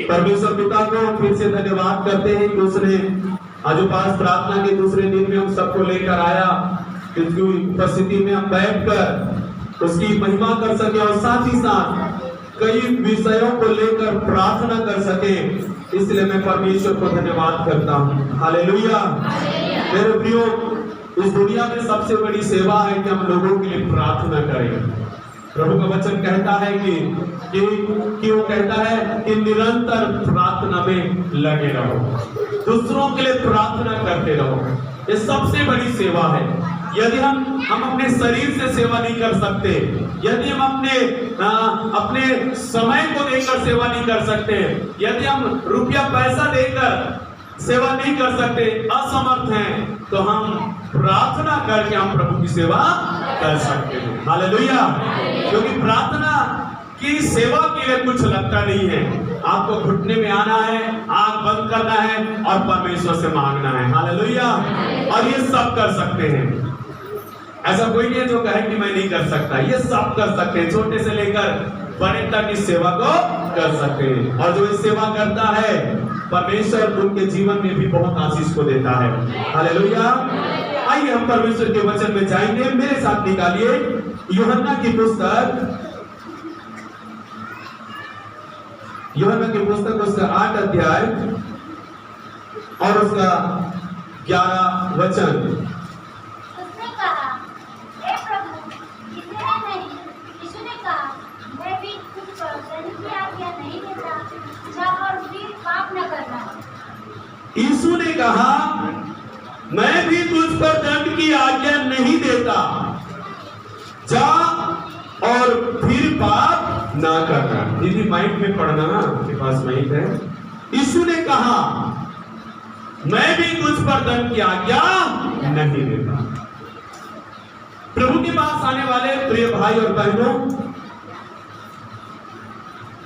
परमेश्वर पिता को फिर से धन्यवाद करते हैं कि उसने आज उपास प्रार्थना के दूसरे दिन में हम सबको लेकर आया, उसकी उपस्थिति में हम बैठकर उसकी महिमा कर सके और साथ ही साथ कई विषयों को लेकर प्रार्थना कर सके। इसलिए मैं परमेश्वर को धन्यवाद करता हूँ। हालेलुया। मेरे प्रियो, इस दुनिया में सबसे बड़ी सेवा है कि हम लोगों के लिए प्रार्थना करें। प्रभु का वचन कहता है कि वो कहता है कि निरंतर प्रार्थना में लगे रहो, दूसरों के लिए प्रार्थना करते रहो। ये सबसे बड़ी सेवा है। यदि हम अपने शरीर से सेवा नहीं कर सकते, यदि हम अपने समय को देकर सेवा नहीं कर सकते, यदि हम रुपया पैसा देकर सेवा नहीं कर सकते, असमर्थ हैं, तो हम प्रार्थना करके हम प्रभु की सेवा कर सकते हैं। हालेलुया। क्योंकि प्रार्थना की सेवा के लिए कुछ लगता नहीं है। आपको घुटने में आना है, आंख बंद करना है और परमेश्वर से मांगना है। हालेलुया। और ये सब कर सकते हैं। ऐसा कोई नहीं है जो कहे कि मैं नहीं कर सकता। ये सब कर सकते हैं, छोटे से लेकर बड़े तक इस सेवा को कर सकते हैं। और जो इस सेवा करता है, परमेश्वर उनके जीवन में भी बहुत आशीष को देता है। हालेलुया। आइए हम परमेश्वर के वचन में जाएंगे। मेरे साथ निकालिए यूहन्ना की पुस्तक उसका 8 अध्याय और उसका 11 वचन। उसने कहा, हे प्रभु, इतना नहीं। यीशु ने कहा, मैं भी तुझ पर दंड की आज्ञा नहीं देता, जा और फिर पाप न करना। यीशु ने कहा, मैं भी तुझ पर दंड की आज्ञा नहीं देता, जा और फिर पाप ना करना। दीदी माइक में पढ़ना, आपके पास माइक है। यीशु ने कहा, मैं भी तुझ पर दंड की आज्ञा नहीं देता। प्रभु के पास आने वाले प्रिय भाई और बहनों,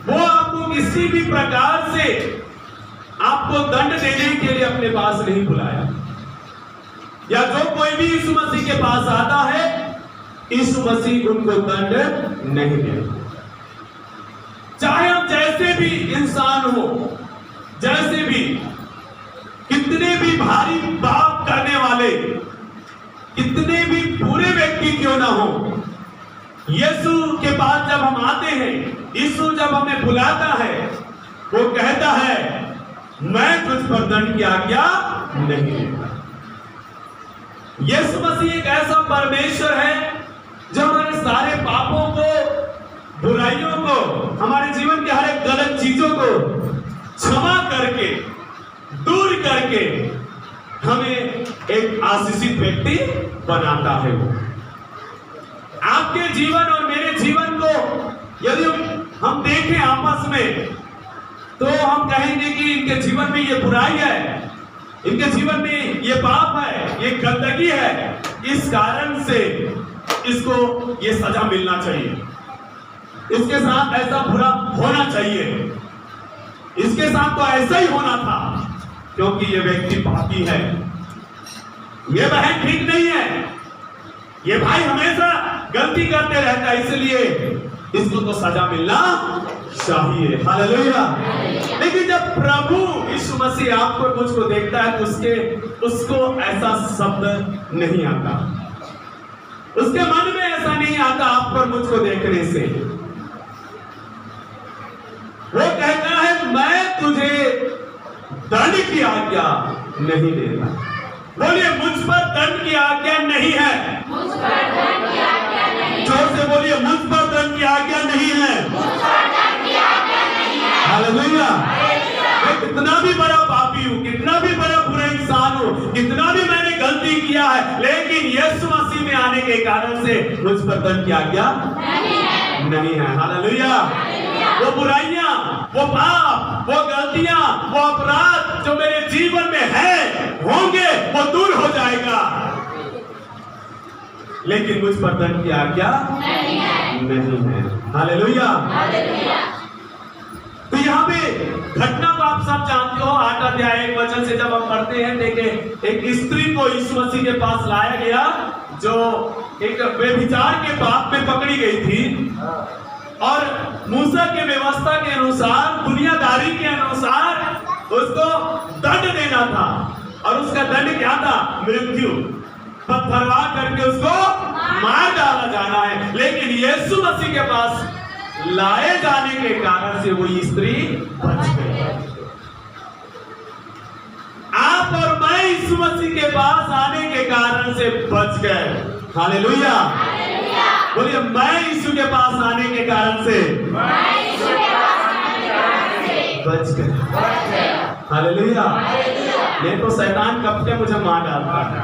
वो आपको किसी भी प्रकार से आपको दंड देने के लिए अपने पास नहीं बुलाया। या जो कोई भी यीशु मसीह के पास आता है, यीशु मसीह उनको दंड नहीं देता। चाहे हम जैसे भी इंसान हो, जैसे भी, कितने भी भारी पाप करने वाले, कितने भी बुरे व्यक्ति क्यों ना हो, यीशु के पास जब हम आते हैं, यीशु जब हमें बुलाता है, वो कहता है, मैं तुझ पर दंड की आज्ञा नहीं देता। यीशु मसीह एक ऐसा परमेश्वर है जो हमारे सारे पापों को, बुराइयों को, हमारे जीवन के हर एक गलत चीजों को क्षमा करके, दूर करके हमें एक आशीषित व्यक्ति बनाता है। वो आपके जीवन और मेरे जीवन को यदि हम देखें आपस में, तो हम कहेंगे कि इनके जीवन में ये बुराई है, इनके जीवन में ये पाप है, ये गंदगी है, इस कारण से इसको ये सजा मिलना चाहिए, इसके साथ ऐसा बुरा होना चाहिए, इसके साथ तो ऐसा ही होना था, क्योंकि ये व्यक्ति पापी है, ये बहन ठीक नहीं है, ये भाई हमेशा गलती करते रहता है, इसलिए इसको तो सजा मिलना चाहिए। हालेलुया। लेकिन जब प्रभु यीशु मसीह आपको मुझको देखता है, तो उसको ऐसा शब्द नहीं आता, उसके मन में ऐसा नहीं आता आप पर मुझको देखने से। वो कहता है, मैं तुझे दंड की आज्ञा नहीं देता। बोलिए, मुझ पर दंड की आज्ञा नहीं है। मुझ पर दंड की आज्ञा नहीं है। जोर से बोलिए, मुझ पर दंड की आज्ञा नहीं है। मुझ पर दंड की आज्ञा नहीं है। हालेलुया। मैं कितना भी बड़ा पापी हूँ, कितना भी बड़ा बुरा इंसान हूँ, कितना भी मैंने गलती किया है, लेकिन यीशु मसीह में आने के कारण से मुझ पर दंड की आज्ञा नहीं है। हालेलुया। वो बुराइयां, वो पाप, वो गलतियां, वो अपराध जो मेरे जीवन में है, होंगे, वो दूर हो जाएगा, लेकिन मुझ पर दंड की आज्ञा नहीं है। हालेलुया। तो यहाँ पे घटना को आप सब जानते हो। 8 अध्याय 1 वचन से जब हम पढ़ते हैं, देखें एक स्त्री को यीशु मसीह के पास लाया गया, जो एक व्यभिचार के पाप में पकड़ी गई थी, और मूसा के व्यवस्था के अनुसार, दुनियादारी के दंड देना था, और उसका दंड क्या था? मृत्यु। पत्थरवा करके उसको मार डाला जाना है। लेकिन यीशु मसीह के पास लाए जाने के कारण से वो स्त्री बच गई। आप और मैं यीशु मसीह के पास आने के कारण से बच गए। हालेलुया। बोलिए, मैं यीशु के पास आने के कारण से बच गए। हालेलुया। नहीं तो शैतान कब के मुझे मार डालता है,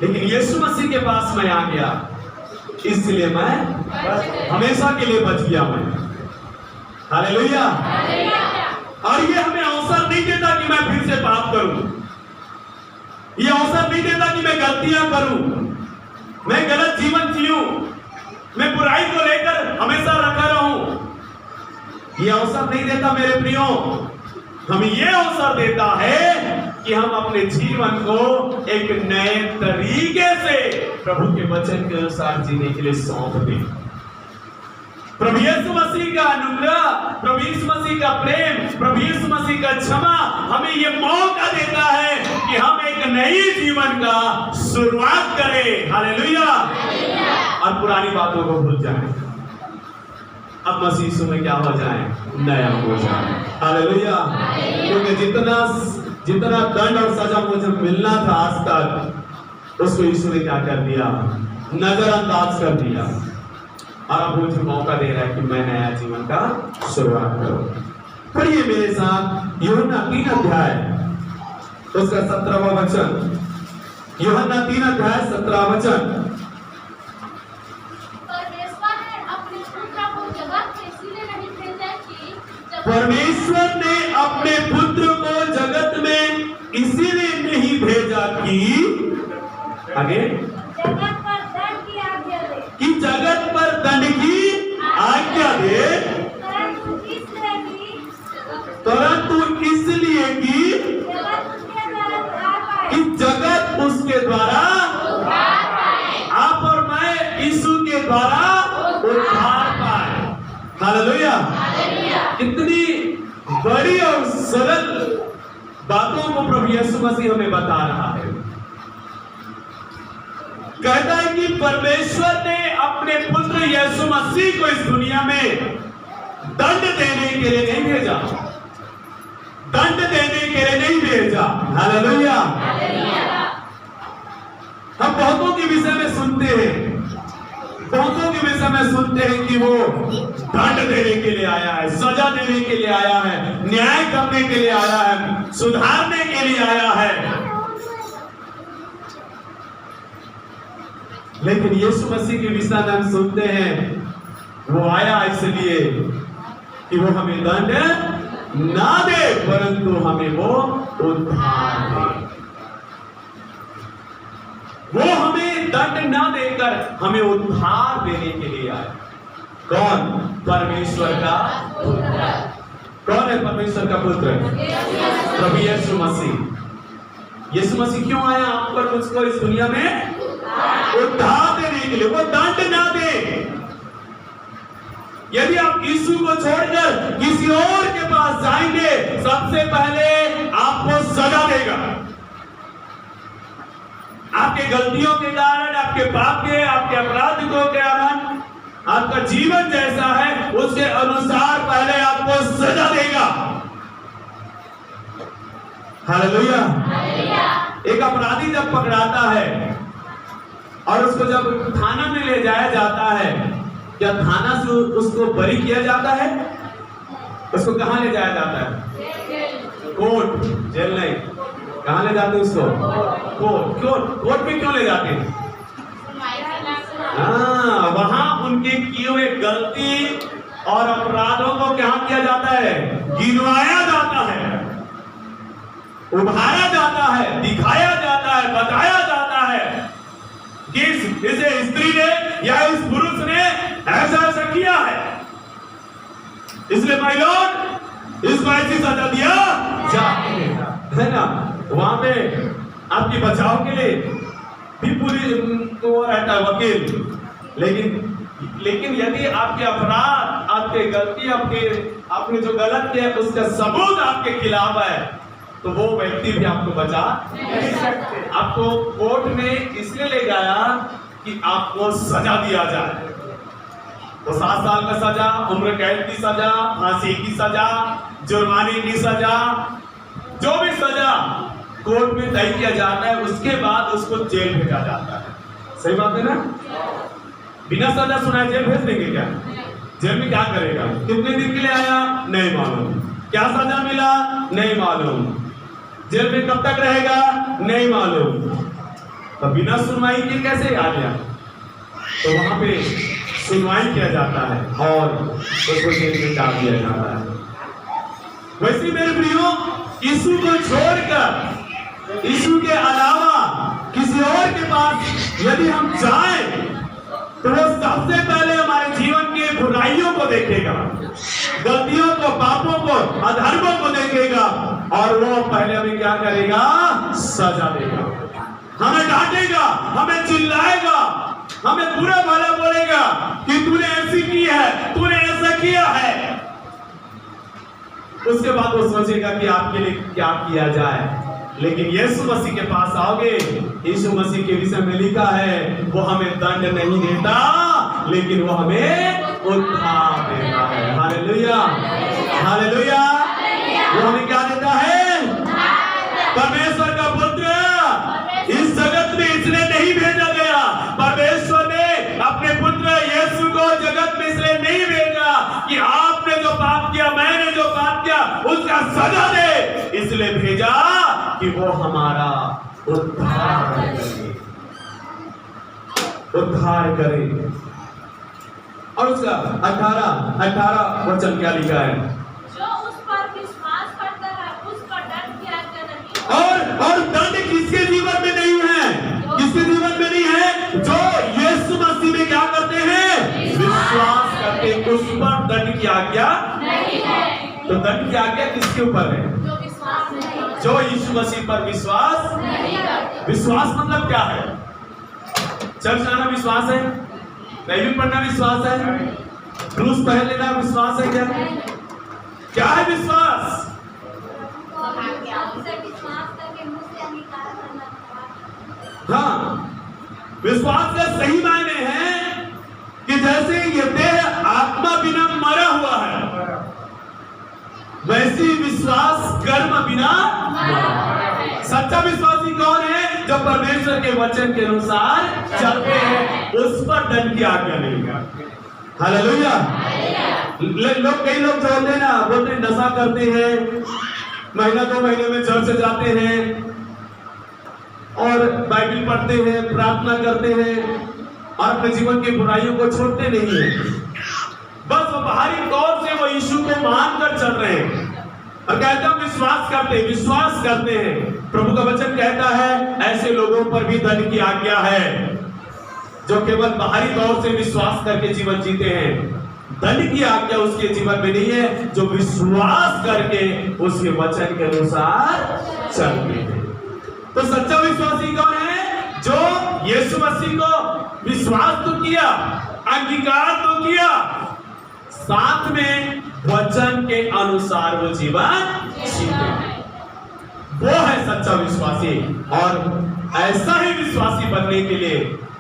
लेकिन यीशु मसीह के पास मैं आ गया, इसलिए मैं हमेशा के लिए बच गया मैं। हालेलुया। और ये हमें अवसर नहीं देता कि मैं फिर से पाप करूं, ये अवसर नहीं देता कि मैं गलतियां करूं, मैं गलत जीवन जीऊं, मैं बुराई को लेकर हमेशा रखा रहूं। ये अवसर नहीं देता मेरे प्रियो। हमें ये अवसर देता है कि हम अपने जीवन को एक नए तरीके से प्रभु के वचन के अनुसार जीने के लिए सौंप दें। प्रभु यीशु मसीह का अनुग्रह, प्रभु यीशु मसीह का प्रेम, प्रभु यीशु मसीह का क्षमा हमें ये मौका देता है कि हम एक नई जीवन का शुरुआत करें। हालेलुया। और पुरानी बातों को भूल जाएं, अब मसीह यीशु में क्या हो जाए? नया हो जाए। हालेलुया। क्योंकि जितना दंड और सजा मुझे मिलना था आज तक, उसको यीशु ने क्या कर दिया? नजरअंदाज कर दिया। और अब मुझे मौका दे रहा है कि मैं नया जीवन का शुरुआत करूं। पढ़िए मेरे साथ यूहन्ना 3 अध्याय उसका 17वां वचन। यूहन्ना 3 अध्याय 17वां वचन। परमेश्वर ने अपने पुत्र को जगत में इसीलिए नहीं भेजा कि आगे जगत पर दंड की आज्ञा दे, परंतु इसलिए कि जगत उसके द्वारा, आप और मैं यीशु के द्वारा उद्धार पाए। हालेलुया। कितनी बड़ी और सरल बातों को प्रभु यीशु मसीह हमें बता रहा है। कहता है कि परमेश्वर ने अपने पुत्र यीशु मसीह को इस दुनिया में दंड देने के लिए नहीं भेजा, दंड देने के लिए नहीं भेजा। हालेलुया। हम बहुतों के विषय में सुनते हैं, बहुतों के विषय में सुनते हैं कि वो दंड देने के लिए आया है, सजा देने के लिए आया है, न्याय करने के लिए आया है, सुधारने के लिए आया है। लेकिन यीशु मसीह के विषय में हम सुनते हैं वो आया इसलिए कि वो हमें दंड ना दे, परंतु हमें वो उद्धार दे। वो हमें दंड ना देकर हमें उद्धार देने के लिए आया। कौन? परमेश्वर का पुत्र। कौन है परमेश्वर का पुत्र? प्रभु यीशु मसीह। यीशु मसीह क्यों आया आप पर मुझको इस दुनिया में? उद्धार देने के लिए। वो दंड ना दे। यदि आप यीशु को छोड़कर किसी और के पास जाएंगे, सबसे पहले आपको सजा देगा। आपके गलतियों के कारण, आपके पाप के, आपके अपराधों के कारण, आपका जीवन जैसा है उसके अनुसार पहले आपको सजा देगा। हालेलुया। एक अपराधी जब पकड़ाता है और उसको जब थाना में ले जाया जाता है, क्या थाना से उसको बरी किया जाता है? उसको कहां ले जाया जाता है? कोर्ट। जेल नहीं। कहां ले जाते हैं उसको? कोर्ट। कोर्ट में क्यों ले जाते हैं? हाँ, वहां उनके किए हुए गलती और अपराधों को क्या किया जाता है? गिनवाया जाता है, उभारा जाता है, दिखाया जाता है, बताया जाता है कि इस स्त्री ने या इस पुरुष ने ऐसा ऐसा किया है, इसलिए माय लॉर्ड इसको ऐसी सजा दिया जाए, है ना। वहां पे आपके बचाव के लिए भी पुलिस तो रहता है वकील, लेकिन यदि आपके अपराध आपके गलती, आपने जो गलत किया उसका सबूत आपके खिलाफ है, तो वो व्यक्ति भी आपको बचा नहीं सकते। आपको कोर्ट में इसलिए ले गया कि आपको सजा दिया जाए, तो 7 साल का सजा, उम्र कैद की सजा, फांसी की सजा, जुर्माने की सजा, जो भी सजा कोर्ट में तय किया जाता है, उसके बाद उसको जेल भेजा जाता है। सही बात है ना? बिना सजा सुनाए जेल भेज देंगे क्या? जेल में क्या करेगा? कितने दिन के लिए आया नहीं मालूम, क्या सजा मिला नहीं मालूम, जेल में कब तक रहेगा नहीं मालूम, तो बिना सुनवाई के कैसे आ गया? तो वहां पे सुनवाई किया जाता है और उसको जेल में डाल दिया जाता है। वैसे मेरे प्रियो, यीशु को छोड़कर, यीशु के अलावा किसी और के पास यदि हम जाएं, तो वो सबसे पहले हमारे जीवन के बुराइयों को देखेगा, गलतियों को, पापों को, अधर्मों को देखेगा, और वो पहले हमें क्या करेगा? सजा देगा, हमें डांटेगा, हमें चिल्लाएगा, हमें बुरा भला बोलेगा कि तूने ऐसी की है, तूने ऐसा किया है। उसके बाद वो सोचेगा कि आपके लिए क्या किया जाए। लेकिन यीशु मसीह के पास आओगे, यीशु मसीह के विषय में लिखा है, वो हमें दंड नहीं देता, लेकिन वो हमें उद्धार देता है। Hallelujah, hallelujah. वो हमें क्या देता है? परमेश्वर का पुत्र इस जगत में इसलिए नहीं भेजा गया, परमेश्वर ने अपने पुत्र यीशु को जगत में इसलिए नहीं भेजा कि आपने जो पाप किया, मैंने जो पाप किया, उसका सजा दे, इसलिए भेजा कि वो हमारा उद्धार करे, उद्धार करे। और उसका 18 वचन क्या लिखा है? जो उस पर विश्वास करता है उसका दंड की आज्ञा नहीं। और दंड किसके जीवन में नहीं है? किसके जीवन में नहीं है? जो यीशु मसीह में क्या करते हैं? विश्वास करते हैं, उस पर दंड की आज्ञा नहीं है। तो दंड की आज्ञा किसके ऊपर है? जो यीशु मसीह पर विश्वास नहीं करते। विश्वास मतलब क्या है? चर्च आना विश्वास है? बाइबल पढ़ना विश्वास है? क्रूस पहन लेना विश्वास है? क्या है विश्वास? हाँ, विश्वास का सही मायने हैं कि जैसे ये देह आत्मा बिना मरा हुआ है, वैसे विश्वास कर्म बिना मरा। सच्चा विश्वासी कौन है? जो परमेश्वर के वचन के अनुसार चलते हैं, उस पर दंड की आज्ञा नहीं है। हालेलुया। लोग, कई लोग जो होते हैं ना, बोलते हैं नशा करते हैं, महीना 2 महीने में चर्च जाते हैं और बाइबल पढ़ते हैं, प्रार्थना करते हैं और अपने जीवन की बुराइयों को छोड़ते नहीं है। बस वो बाहरी तौर से वो यीशु को मानकर चल रहे हैं और कहते हैं विश्वास करते हैं। प्रभु का वचन कहता है ऐसे लोगों पर भी दंड की आज्ञा है जो केवल बाहरी तौर से विश्वास करके जीवन जीते हैं। दंड की आज्ञा उसके जीवन में नहीं है जो विश्वास करके उसके वचन के अनुसार चलते हैं। तो सच्चा विश्वासी कौन है? जो यीशु मसीह को विश्वास तो किया, अंगीकार तो किया, साथ में वचन के अनुसार वो जीवन जीते, वो है सच्चा विश्वासी। और ऐसा ही विश्वासी बनने के लिए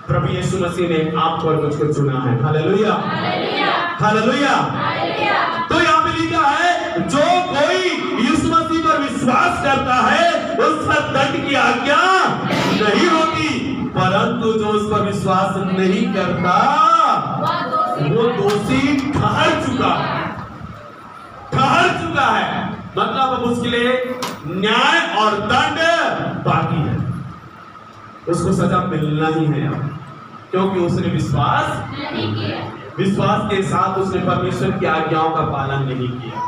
प्रभु यीशु मसीह ने आपको और मुझको चुना है। Hallelujah, hallelujah. तो यहाँ पे लिखा है जो कोई यीशु मसीह पर विश्वास करता है उस पर दंड की आज्ञा नहीं होती, परंतु जो उस पर विश्वास नहीं करता वो दोषी ठहर चुका है। मतलब अब उसके लिए न्याय और दंड बाकी है, उसको सजा मिलना ही है अब, क्योंकि उसने विश्वास नहीं किया। विश्वास के साथ उसने परमेश्वर की आज्ञाओं का पालन नहीं किया,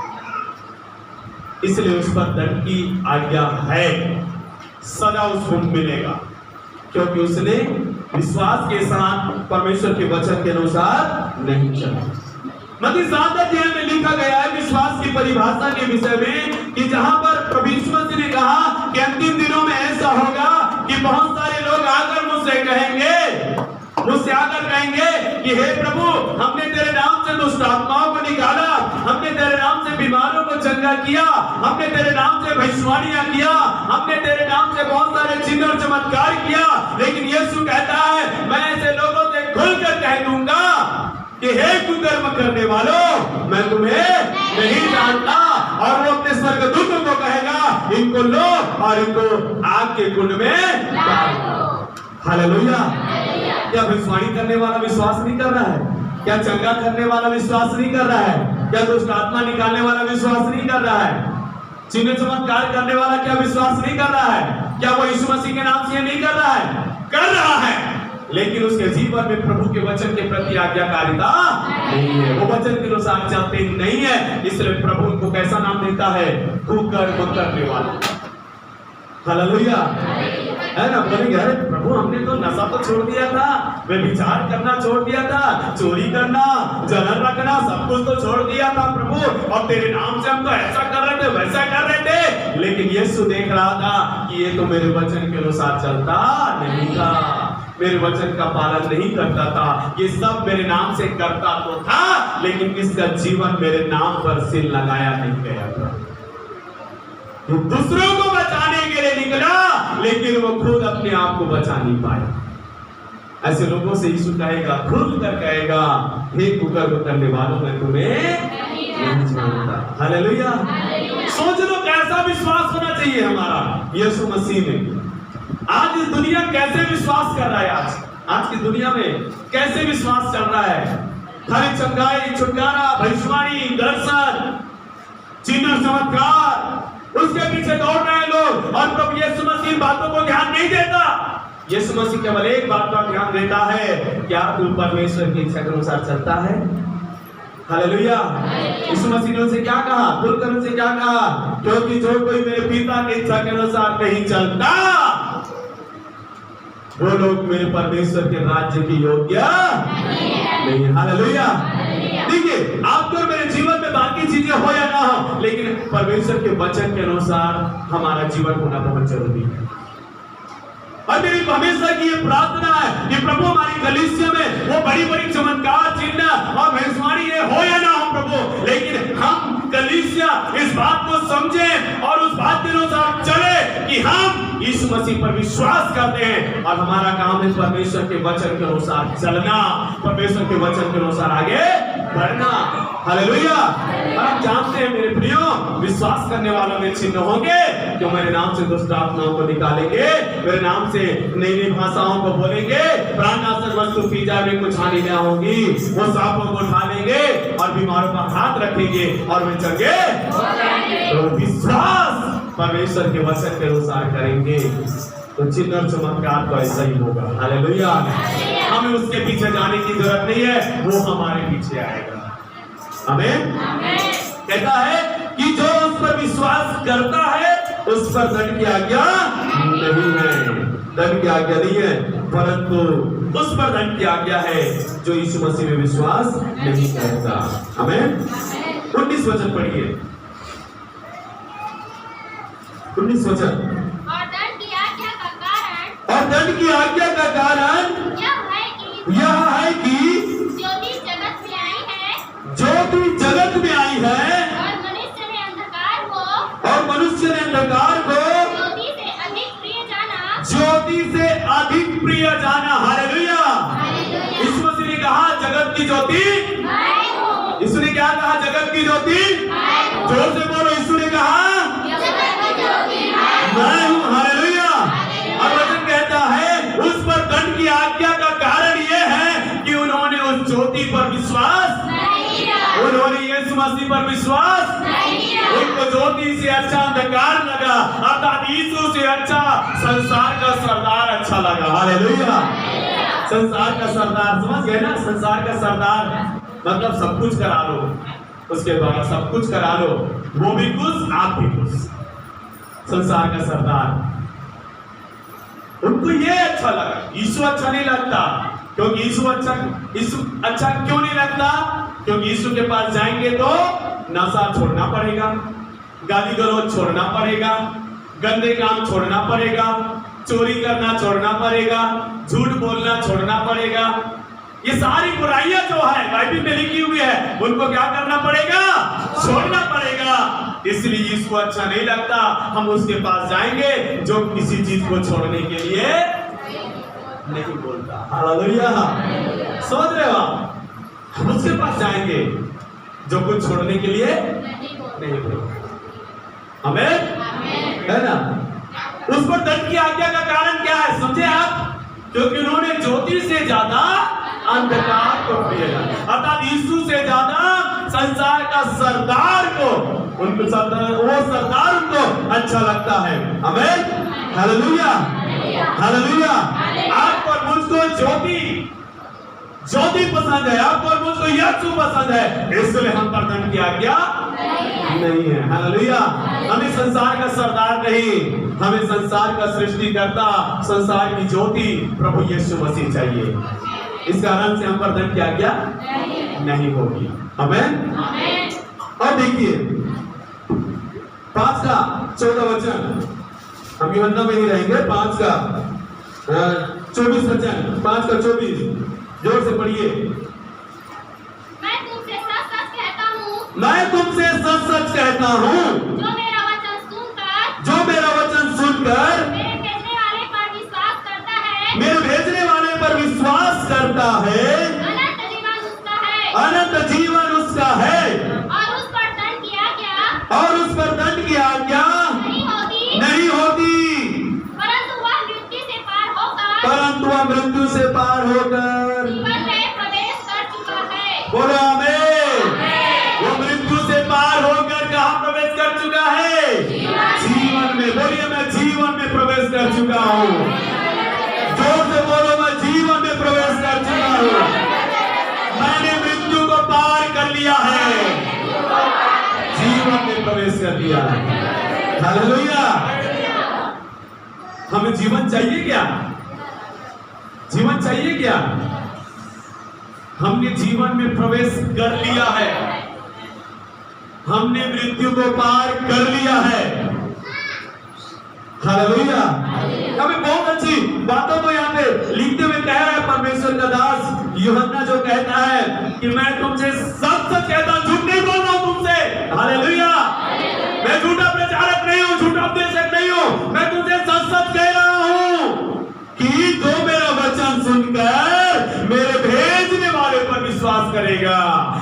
इसलिए उस पर दंड की आज्ञा है, सजा उसको मिलेगा, क्योंकि उसने विश्वास के साथ परमेश्वर के वचन के अनुसार नहीं चला। मत्ती 7 अध्याय में लिखा गया है विश्वास की परिभाषा के विषय में कि जहां पर प्रभु यीशु मसीह ने कहा कि अंतिम दिनों में ऐसा होगा कि बहुत सारे लोग आकर मुझसे कहेंगे मुझसे आकर कहेंगे कि हे प्रभु, हमने तेरे नाम से दुष्ट आत्माओं को निकाला, हमने तेरे नाम से बीमारों को चंगा किया, हमने तेरे नाम से भविष्यवाणियां किया, हमने तेरे नाम से बहुत सारे चिन्ह और चमत्कार किया। लेकिन यीशु कहता है, मैं ऐसे लोगों से खुलकर कह दूंगा कि हे कुकर्म करने वालों, मैं तुम्हें नहीं जानता। और वो अपने स्वर्गदूतों को कहेगा, इनको लो और इनको आग के कुंड में डाल दो। हालेलुया। क्या भविष्यवाणी करने वाला विश्वास नहीं कर रहा है? क्या चंगा करने वाला विश्वास नहीं कर रहा है? क्या दुष्ट आत्मा निकालने वाला विश्वास नहीं कर रहा है? चिन्ह चमत्कार करने वाला क्या विश्वास नहीं कर रहा है? क्या वो यीशु मसीह के नाम से ये नहीं कर रहा है? कर रहा है, लेकिन उसके जीवन में प्रभु के वचन के प्रति आज्ञाकारिता नहीं है। वो वचन के अनुसार चलते नहीं है, इसलिए प्रभु उनको कैसा नाम देता है? कुकर्म करने वाला। हालेलुया, है ना? बोलेंगे, अरे प्रभु, हमने तो नशा तो छोड़ दिया था, व्यभिचार करना छोड़ दिया था, चोरी करना, जलन रखना, सब कुछ तो छोड़ दिया था प्रभु, और तेरे नाम से हम तो ऐसा कर रहे थे, वैसा कर रहे थे। लेकिन यीशु देख रहा था कि ये तो मेरे वचन के अनुसार चलता नहीं था, मेरे वचन का पालन नहीं करता था। ये सब मेरे नाम से करता तो था, लेकिन इसका जीवन मेरे नाम पर सिर लगाया नहीं गया था। दूसरों को बचाने के लिए निकला, लेकिन वो खुद अपने आप को बचा नहीं पाया। ऐसे लोगों से यीशु कहेगा, खुल कर कहेगा, हे कुकर्म करने वालों, मैं तुम्हें नहीं जानता। हालेलुया। सोच लो कैसा विश्वास होना चाहिए हमारा यीशु मसीह में। आज इस दुनिया कैसे विश्वास कर रहा है? आज की दुनिया में कैसे विश्वास चल रहा है? खाली चंगाई, छुटकारा, भविष्यवाणी, दर्शन, चिन्ह, चमत्कार, उसके पीछे दौड़ रहे हैं लोग, और प्रभु यीशु मसीह बातों को ध्यान नहीं देता। यीशु मसीह केवल एक बात का ध्यान देता है, क्या तू परमेश्वर की इच्छा के अनुसार चलता है? हालेलुया। यीशु मसीह ने उनसे क्या कहा? खुलकर उनसे क्या कहा? क्योंकि जो कोई मेरे पिता की इच्छा के अनुसार नहीं चलता, वो लोग मेरे परमेश्वर के राज्य की योग्य नहीं। हालेलुया। देखिए, आपके और मेरे जीवन में बाकी चीजें हो या ना हो, लेकिन परमेश्वर के वचन के अनुसार हमारा जीवन होना बहुत जरूरी है। और मेरी हमेशा की ये प्रार्थना है कि प्रभु हमारी कलीसिया में वो बड़ी बड़ी चमत्कार, चिन्ह और भविष्यवाणी ये हो या ना हो प्रभु, लेकिन हम कलीसिया इस बात को समझें और उस बात के अनुसार चले कि हम यीशु मसीह पर विश्वास करते हैं, और हमारा काम है परमेश्वर के वचन के अनुसार चलना, परमेश्वर के वचन के अनुसार आगे बढ़ना। हालेलुया। और आप जानते हैं मेरे प्रियो, विश्वास करने वालों में चिन्ह होंगे जो मेरे नाम से दुष्ट आत्माओं को निकालेंगे, मेरे नाम से नई नई भाषाओं को बोलेंगे, प्राणनाशक वस्तु पी जाने को छानियां होंगी, वो सांपों को उठा लेंगे और बीमारों पर हाथ रखेंगे और वे चंगे तो विश्वास परमेश्वर के वचन के अनुसार करेंगे, तो चिन्ह और चमत्कार तो ऐसा ही होगा। हालेलुया। हमें उसके पीछे जाने की जरूरत नहीं है, वो हमारे पीछे आएगा। आमीन। कहता है कि जो उस पर विश्वास करता है उस पर दंड की आज्ञा नहीं है, दंड की आज्ञा नहीं है, परंतु उस पर दंड की आज्ञा है जो यीशु मसीह में विश्वास नहीं करता। आमीन। 19 वचन पढ़िए, 19 वचन। और दंड की आज्ञा का कारण, और दंड की आज्ञा का कारण यह है कि ज्योति जगत में आई है, ज्योति जगत में आई है, और मनुष्य ने अंधकार को, और मनुष्य ने अंधकार को ज्योति से अधिक प्रिय जाना, ज्योति से अधिक प्रिय जाना। हालेलुया। यीशु मसीह ने कहा जगत की ज्योति मैं हूँ। यीशु ने क्या कहा? जगत की ज्योति। जोर से बोलो, यीशु ने कहा मैं हूँ। हालेलुया। और वचन कहता है उस पर दंड की आज्ञा का कारण यह है कि उन्होंने उस ज्योति पर विश्वास नहीं किया, उन्होंने यीशु मसीह पर विश्वास नहीं किया, उनको ज्योति से अच्छा अंधकार लगा, अर्थात यीशु से अच्छा संसार का सरदार अच्छा लगा। हालेलुया। संसार का सरदार, समझ गए ना? संसार का सरदार मतलब सब कुछ करा लो, उसके द्वारा सब कुछ करा लो, वो भी खुश, आप भी खुश। संसार का सरदार, उनको ये अच्छा लगा, यीशु अच्छा नहीं लगता। क्योंकि यीशु अच्छा क्यों नहीं लगता? क्योंकि यीशु के पास जाएंगे तो नशा छोड़ना पड़ेगा, गाली गलौज छोड़ना पड़ेगा, गंदे काम छोड़ना पड़ेगा, चोरी करना छोड़ना पड़ेगा, झूठ बोलना छोड़ना पड़ेगा। ये सारी बुराइयां जो है बाइबल में लिखी हुई है, उनको क्या करना पड़ेगा? छोड़ना पड़ेगा। इसलिए यीशु अच्छा नहीं लगता, हम उसके पास जाएंगे जो किसी चीज को छोड़ने के लिए नहीं बोलता। हालेलुया, समझ रहे हो आप? हम उसके पास जाएंगे जो कुछ छोड़ने के लिए नहीं बोलता। आमीन, है ना? उस पर दंड की आज्ञा का कारण क्या है समझे आप? क्योंकि उन्होंने ज्योति से ज्यादा अंधकार को प्रिय जाना, अर्थात यीशु से ज्यादा संसार का सरदार को, उनको वो सरदार उनको अच्छा लगता है। आमीन, हालेलुया, हालेलुया। आपको और मुझको ज्योति पसंद है, आपको और मुझको यीशु पसंद है, इसलिए हम पर दंड की आज्ञा नहीं है। हालेलुया। हमें संसार का सरदार नहीं, हमें संसार का सृष्टिकर्ता, संसार की ज्योति प्रभु यीशु मसीह चाहिए। इस कारण से हम पर दंड की आज्ञा नहीं होगी। आमीन। और देखिए 5 का 14 वचन, हम यूहन्ना में ही रहेंगे। 5 का 24 वचन, 5 का 24, जोर से पढ़िए। मैं तुमसे सच-सच कहता हूँ, मैं तुमसे सच-सच कहता हूँ, जो मेरा वचन सुनकर मेरे भेजने वाले पर विश्वास करता है, अनंत जीवन उसका है, और उस पर दंड की आज्ञा नहीं होती, परंतु वह मृत्यु से पार होकर जीवन में प्रवेश कर चुका है। बोलो आमीन। वो मृत्यु से पार होकर कहाँ प्रवेश कर चुका है? जीवन में। बोलिए, मैं जीवन में प्रवेश कर चुका हूँ। जोर से बोलो, मैं जीवन में प्रवेश कर चुका हूँ। मैंने मृत्यु को पार कर लिया है, जीवन में प्रवेश कर लिया है। हालेलुया। हमें जीवन चाहिए क्या? जीवन चाहिए क्या? हमने जीवन में प्रवेश कर लिया है, हमने मृत्यु को पार कर लिया है। हालेलुया। हमें बहुत अच्छी बातों को यहाँ पे लिखते हुए कह रहा है परमेश्वर का दास यूहन्ना, जो कहता है कि मैं तुमसे सच-सच कहता हूं, झूठ नहीं बोल रहा हूं तुमसे। हालेलुया। मैं झूठा प्रचारक नहीं हूं, झूठा उपदेशक नहीं हूं, मैं तुमसे सच-सच कह रहा हूं कि जो मेरा वचन सुनकर मेरे भेजने वाले पर विश्वास करेगा।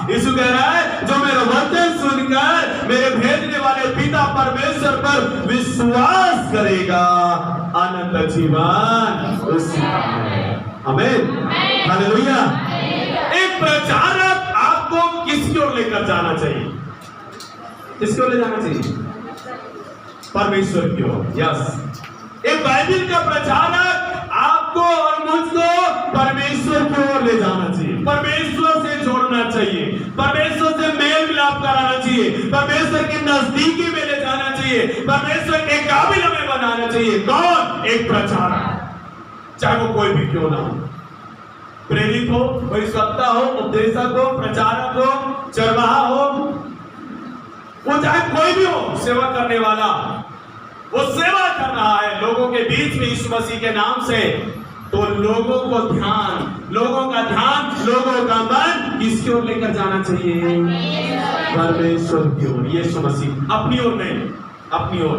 यीशु कह रहा है, जो मेरा वचन सुनकर मेरे भेजने वाले पिता परमेश्वर पर विश्वास करेगा, अनंत जीवन उसका है। आमीन, हालेलुया। एक प्रचारक आपको किसकी ओर लेकर जाना चाहिए? किसकी ओर ले जाना चाहिए? परमेश्वर की ओर। यस, एक बाइबल का प्रचारक आपको और मुझको परमेश्वर की ओर ले जाना चाहिए, परमेश्वर से जोड़ना चाहिए, परमेश्वर से मेल मिलाप कराना चाहिए, परमेश्वर की नजदीकी में ले जाना चाहिए, परमेश्वर के काबिल हमें बनाना चाहिए। कौन? एक प्रचारक, चाहे वो कोई भी क्यों ना हो, प्रेरित हो, भविष्यवक्ता हो, उपदेशक हो, प्रचारक हो, चरवाहा हो, वो चाहे कोई भी हो, सेवा करने वाला, वो सेवा कर रहा है लोगों के बीच में यीशु मसीह के नाम से, तो लोगों का ध्यान, लोगों का मन किसकी ओर लेकर जाना चाहिए? परमेश्वर की ओर, यीशु मसीह। अपनी ओर नहीं, अपनी ओर,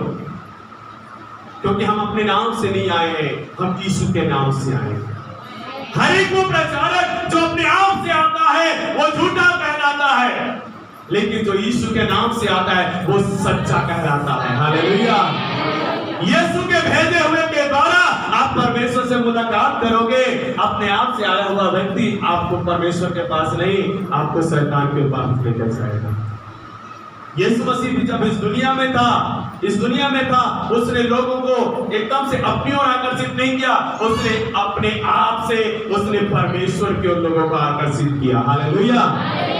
क्योंकि हम अपने नाम से नहीं आए हैं, हम यीशु के नाम से आए हैं। हर एक वो प्रचारक जो अपने आप से आता है वो झूठा कहलाता है, लेकिन जो यीशु के नाम से आता है वो सच्चा कहलाता है। हालेलुया। यीशु के भेजे हुए के द्वारा आप परमेश्वर से मुलाकात करोगे। अपने आप से आया हुआ व्यक्ति आपको परमेश्वर के पास नहीं, आपको शैतान के पास लेकर जाएगा। यीशु मसीह भी जब इस दुनिया में था, उसने लोगों को एकदम से अपनी ओर आकर्षित नहीं किया, उसने अपने आप से, उसने परमेश्वर की ओर लोगों को आकर्षित किया। हालेलुया।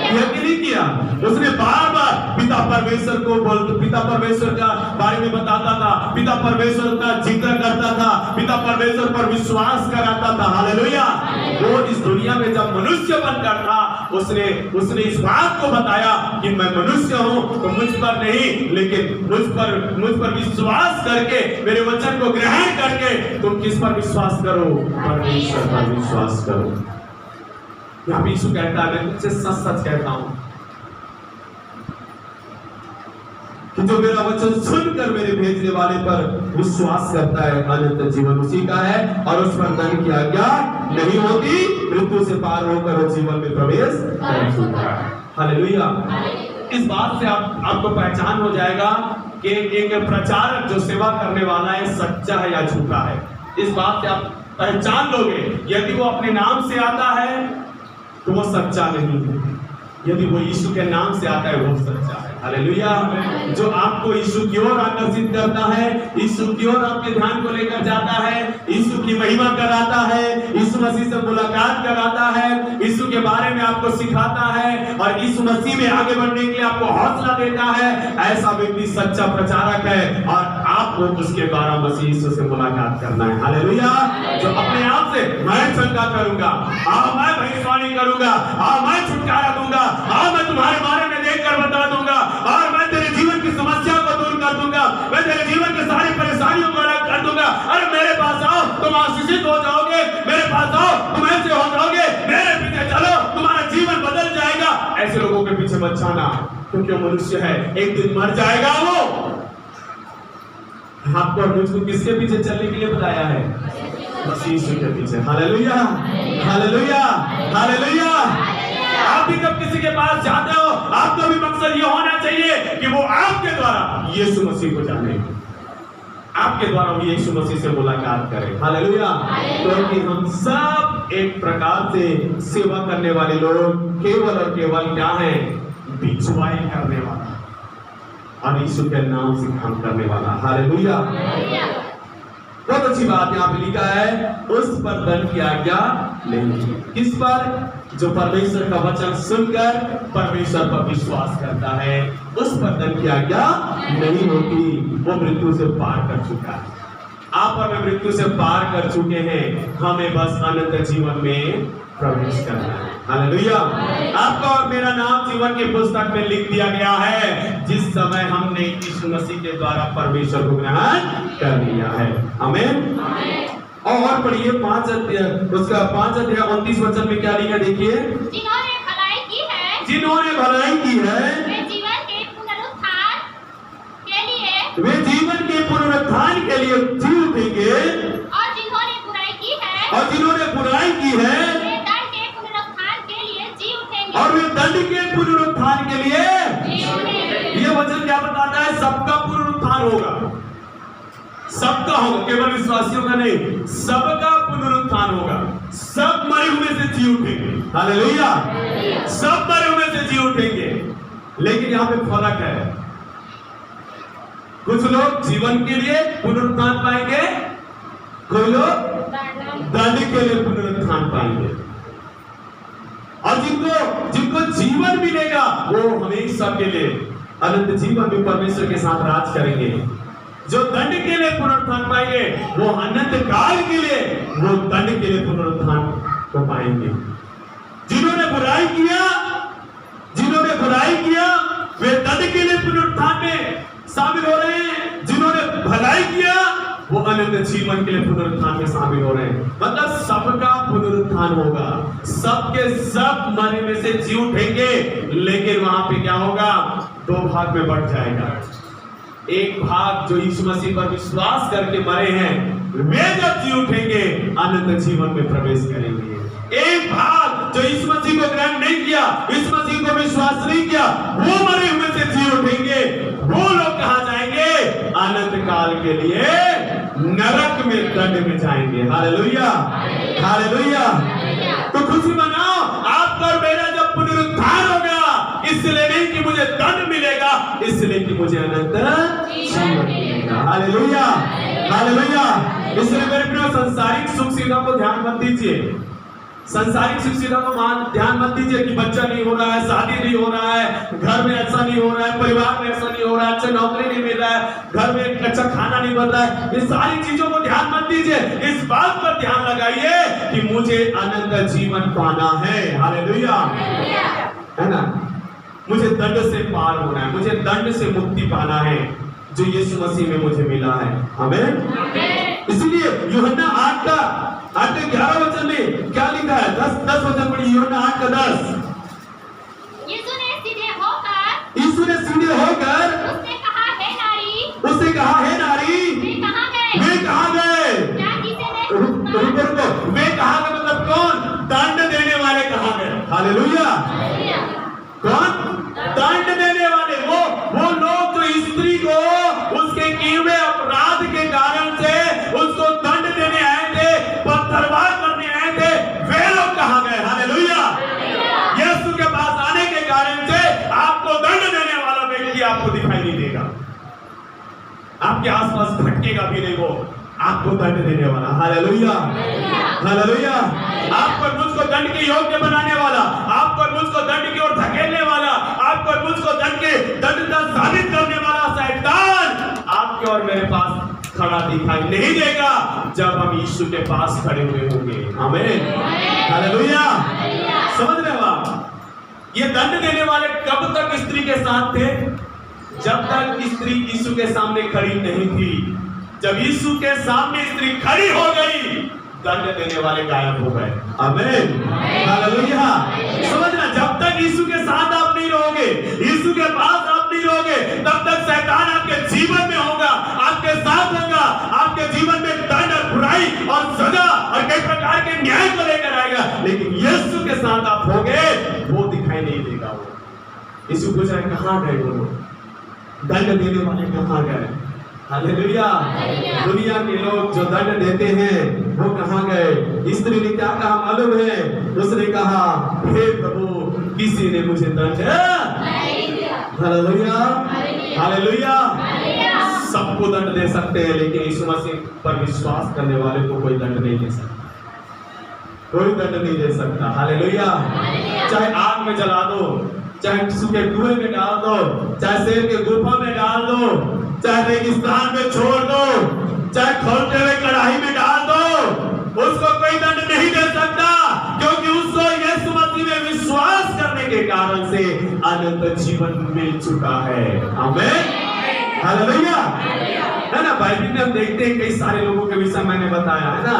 यह नहीं किया, उसने बार बार पिता परमेश्वर को पिता परमेश्वर का बारे में बताता था, पिता परमेश्वर का जिक्र करता था, पिता परमेश्वर पर विश्वास कराता था। हालेलुया। वो इस दुनिया में जब मनुष्य बनकर था, उसने इस बात को बताया कि मैं मनुष्य हूं तो मुझ पर नहीं, लेकिन मुझ पर विश्वास करके, मेरे वचन को ग्रहण करके तुम किस पर विश्वास करो? परमेश्वर पर विश्वास करो। यहाँ पे यीशु कहता है, मैं तुमसे सच सच कहता हूं कि जो मेरा वचन सुनकर मेरे भेजने वाले पर विश्वास करता है, अनंत जीवन उसी का है और उस पर दंड की आज्ञा नहीं होती, मृत्यु से पार होकर वो जीवन में प्रवेश कर चुका है। हालेलुया। इस बात से आपको पहचान हो जाएगा कि एक प्रचारक जो सेवा करने वाला है सच्चा है या झूठा है। इस बात से आप पहचान लोगे। यदि वो अपने नाम से आता है तो वो सच्चा नहीं है, यदि वो यीशु के नाम से आता है वो सच्चा है। हालेलुया। जो आपको यीशु की ओर आकर्षित करता है, यीशु की ओर आपके ध्यान को लेकर जाता है, यीशु की महिमा कराता है, यीशु मसीह से मुलाकात कराता है, यीशु के बारे में आपको सिखाता है और यीशु मसीह में आगे बढ़ने के लिए आपको हौसला देता है, ऐसा व्यक्ति सच्चा प्रचारक है और आपको उसके द्वारा मसीह यीशु से मुलाकात करना है। हालेलुया। जो अपने आप से मैं चंगा करूंगा, मैं भविष्यवाणी करूंगा, मैं छुटकारा दूंगा, मैं तुम्हारे बारे में देखकर बता दूंगा और मैं तेरे जीवन की समस्या को दूर कर दूंगा, मैं तेरे जीवन की सारी परेशानियों को अलग कर दूंगा। अरे मेरे पास आओ, तुम आशीषित हो जाओगे, मेरे पास आओ, तुम ऐसे हो जाओगे, मेरे पीछे चलो, तुम्हारा जीवन बदल जाएगा। ऐसे लोगों के पीछे मत जाना, क्योंकि वो मनुष्य है, एक दिन मर जाएगा वो। आपको और मुझको किसके पीछे चलने के लिए बताया है? मसीह यीशु के पीछे। Hallelujah, hallelujah, hallelujah. आप भी जब किसी के पास जाते हो, आपका भी मकसद ये होना चाहिए कि वो आपके द्वारा यीशु मसीह को जाने, आपके द्वारा वो यीशु मसीह से मुलाकात करें। हालेलुया। क्योंकि हम सब एक प्रकार से सेवा करने वाले लोग केवल और केवल क्या है? बिचवाई करने वाला और यीशु के नाम से काम करने वाला। हालेलुया। बहुत अच्छी बात यहाँ पे लिखा है, उस पर दंड की आज्ञा नहीं। किस पर? जो परमेश्वर का वचन सुनकर परमेश्वर पर विश्वास करता है, उस पर दंड की आज्ञा नहीं होती। वो मृत्यु से पार कर चुका है। आप और मैं मृत्यु से पार कर चुके हैं, हमें बस अनंत जीवन में प्रवेश करना है। हालेलुया। आपका और मेरा नाम जीवन की पुस्तक में लिख दिया गया है जिस समय हमने यीशु मसीह के द्वारा परमेश्वर को ग्रहण कर लिया है। आमीन। और पढ़िए 5 अध्याय 29 वचन में क्या लिखा, देखिए। जिन्होंने भलाई की है, जिन्होंने भलाई की है, वे जीवन के पुनरुत्थान के लिए, वे जीवन के पुनरुत्थान के लिए जी उठेंगे। और जिन्होंने बुराई की है, और जिन्होंने बुराई की है, वे दंड के पुनरुत्थान के लिए जी उठेंगे। और वे दंड के पुनरुत्थान के लिए जी उठेंगे। ये वचन क्या बताता है? सबका पुनरुत्थान होगा, सबका होगा, केवल विश्वासियों का नहीं, सबका पुनरुत्थान होगा। सब मरे हुए से जी उठेंगे। हालेलुया। सब मरे हुए से जी उठेंगे। लेकिन यहाँ पे फर्क है, कुछ लोग जीवन के लिए पुनरुत्थान पाएंगे, कोई लोग दंड के लिए पुनरुत्थान पाएंगे। और जिनको जीवन मिलेगा वो हमेशा के लिए अनंत जीवन में परमेश्वर के साथ राज करेंगे। जो दंड के लिए पुनरुत्थान पाएंगे वो अनंत काल के लिए वो दंड के लिए पुनरुत्थान को पाएंगे। जिन्होंने बुराई किया वे दंड के लिए पुनरुत्थान में शामिल हो रहे हैं, जिन्होंने भलाई किया वो अनंत जीवन के लिए पुनरुत्थान में शामिल हो रहे हैं। मतलब सबका पुनरुत्थान होगा, सबके सब मरे में से जी उठेंगे। लेकिन वहां पे क्या होगा? 2 भाग में बढ़ जाएगा। एक भाग जो यीशु मसीह पर विश्वास करके मरे हैं, वे जब जी उठेंगे अनंत जीवन में प्रवेश करेंगे। एक भाग जो यीशु मसीह को ग्रहण नहीं किया, यीशु मसीह को विश्वास नहीं किया, वो मरे हुए से जी उठेंगे। वो लोग कहां जाएंगे? अनंत काल के लिए नरक में, दंड में जाएंगे। Hallelujah, hallelujah. तो खुशी मनाओ, आपका और मेरा जब पुनरुत्थान होगा, इसलिए नहीं कि मुझे दंड मिलेगा, इसलिए कि मुझे अनंत जीवन मिलेगा। Hallelujah, hallelujah. इसलिए मेरे प्रिय, संसारिक सुख सुविधा को ध्यान मत दीजिए। संसारिक सुविधा को ध्यान मत दीजिए कि बच्चा नहीं हो रहा है, शादी नहीं हो रहा है, घर में ऐसा नहीं हो रहा है, परिवार में ऐसा नहीं हो रहा है, अच्छा नौकरी नहीं मिल रहा है, घर में अच्छा खाना नहीं बन रहा है। इस सारी चीजों को ध्यान मत दीजिए, इस बात पर ध्यान लगाइए कि मुझे अनंत जीवन पाना है। हालेलुया, है ना। मुझे दंड से पार होना है, मुझे दंड से मुक्ति पाना है जो यीशु मसीह में मुझे मिला है। आमीन। इसीलिए यूहन्ना 8:11 वचन में क्या लिखा है? 10 वचन पढ़िए, यूहन्ना 8:10। यीशु ने सीधे होकर उसने कहा, हे नारी, वे कहाँ गए? वे कहाँ गए? क्या किसी ने रुको, वे कहाँ गए मतलब कौन? दंड देने वाले कहाँ गए? हालेलुया। कौन? दंड देने वाले, वो लोग जो स्त्री को उसके किए हुए अपराध के कारण से उसको दंड देने आए थे, पत्थरवार करने आए थे, वे लोग कहाँ गए? हालेलुया। यीशु के पास आने के कारण से आपको दंड देने वाला व्यक्ति आपको दिखाई नहीं देगा, आपके आसपास भटकेगा भी नहीं, वो आपको दंड देने वाला। Hallelujah, hallelujah. आपको मुझको दंड के योग्य बनाने वाला, आपको मुझको दंड की ओर धकेलने वाला, आपको मुझको दंड साबित करने वाला शैतान आपके और मेरे पास खड़ा दिखाई नहीं देगा जब हम यीशु के पास खड़े हुए होंगे। आमीन, हालेलुया। समझ रहे हो आप? ये दंड देने वाले कब तक स्त्री के साथ थे? जब तक स्त्री यीशु के सामने खड़ी नहीं थी। जब यीशु के सामने स्त्री खड़ी हो गई, दंड देने वाले गायब हो गए। आमीन, हालेलुया। समझना, जब तक यीशु के साथ आप नहीं रहोगे, यीशु के पास आप नहीं रहोगे, तब तक शैतान आपके जीवन में होगा, आपके साथ होगा, आपके जीवन में दंड और बुराई और सजा और कई प्रकार के न्याय को लेकर आएगा। लेकिन यीशु के साथ आप होगे, वो दिखाई नहीं देगा। वो यीशु पूछ रहे, कहाँ गए वो लोग? दंड देने वाले कहाँ गए? हालेलुया। दुनिया के लोग जो दंड देते हैं वो कहाँ गए? स्त्री ने क्या कहा मालूम है? उसने कहा, हे प्रभु, किसी ने मुझे दंड नहीं दिया। Hallelujah, hallelujah. सबको दंड दे सकते हैं, लेकिन यीशु मसीह पर विश्वास करने वाले को कोई दंड नहीं दे सकता, कोई दंड नहीं दे सकता। हालेलुया। चाहे आग में जला दो, चाहे किसी के कुएं में डाल दो, चाहे शेर के गुफा में डाल दो, चाहे रेगिस्तान में छोड़ दो, चाहे खोलते हुए कढ़ाई में डाल दो, उसको कोई दंड नहीं दे सकता, क्योंकि उसको यीशु मसीह में विश्वास करने के कारण से अनंत जीवन मिल चुका है। आमीन, हालेलुया। है ना, बाइबल में हम देखते हैं कई सारे लोगों के विषय मैंने बताया है ना।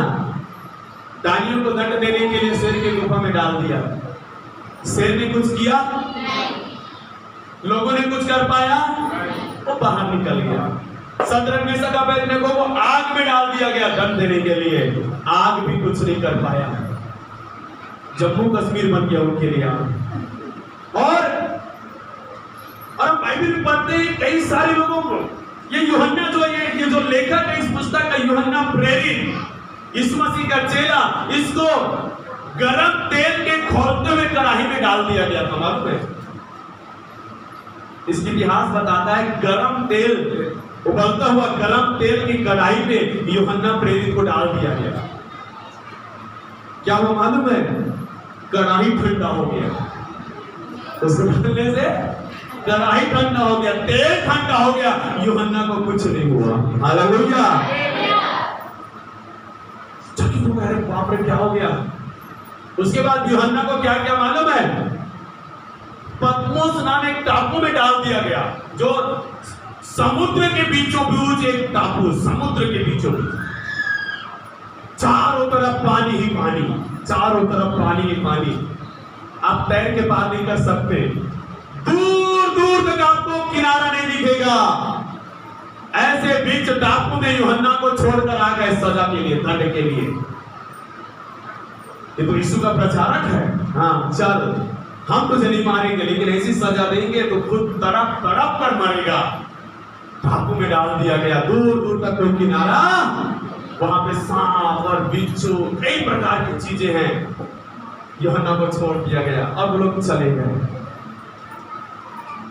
दानियों को दंड देने के लिए शेर के गुफा में डाल दिया, शेर ने कुछ किया? लोगों ने कुछ कर पाया? वो बाहर निकल गया। शद्रक मेशक अबेदनगो को आग में डाल दिया गया दंड देने के लिए, आग भी कुछ नहीं कर पाया। जम्मू कश्मीर बन गया उनके लिए। और बाइबल में पढ़ते हैं कई सारे लोगों को, ये यूहन्ना जो ये जो लेखक है इस पुस्तक का, यूहन्ना प्रेरित, यीशु मसीह का चेला, इसको गरम तेल के खौलते हुए कढ़ाई में डाल दिया गया था। मालूम है? इसकी इतिहास बताता है, गरम तेल, उबलता हुआ गरम तेल की कढ़ाई में यूहन्ना प्रेरित को डाल दिया गया। क्या हुआ मालूम है? कढ़ाई ठंडा हो गया, उसको डालने से कढ़ाई ठंडा हो गया, तेल ठंडा हो गया, यूहन्ना को कुछ नहीं हुआ। हालेलुया। अरे बाप रे, क्या हो गया? उसके बाद यूहन्ना को क्या क्या मालूम है? पतमोस नाम एक टापू में डाल दिया गया, जो समुद्र के बीचों बीच एक टापू, समुद्र के बीचों बीच, चारों तरफ पानी ही पानी, चारों तरफ पानी ही पानी। आप तैर के पार नहीं कर सकते, दूर दूर तक आपको किनारा नहीं दिखेगा। ऐसे बीच टापू में यूहन्ना को छोड़कर आ गए सजा के लिए, दंड के लिए। ये तो यीशु का प्रचारक है। हाँ, चल हम तुझे नहीं मारेंगे, लेकिन ऐसी सजा देंगे तो खुद तड़प तड़प कर मरेगा। टापू में डाल दिया गया, दूर दूर तक कोई किनारा, वहां पे सांप और बिच्छू कई प्रकार की चीजें हैं। यूहन्ना को छोड़ दिया गया, अब लोग चले गए।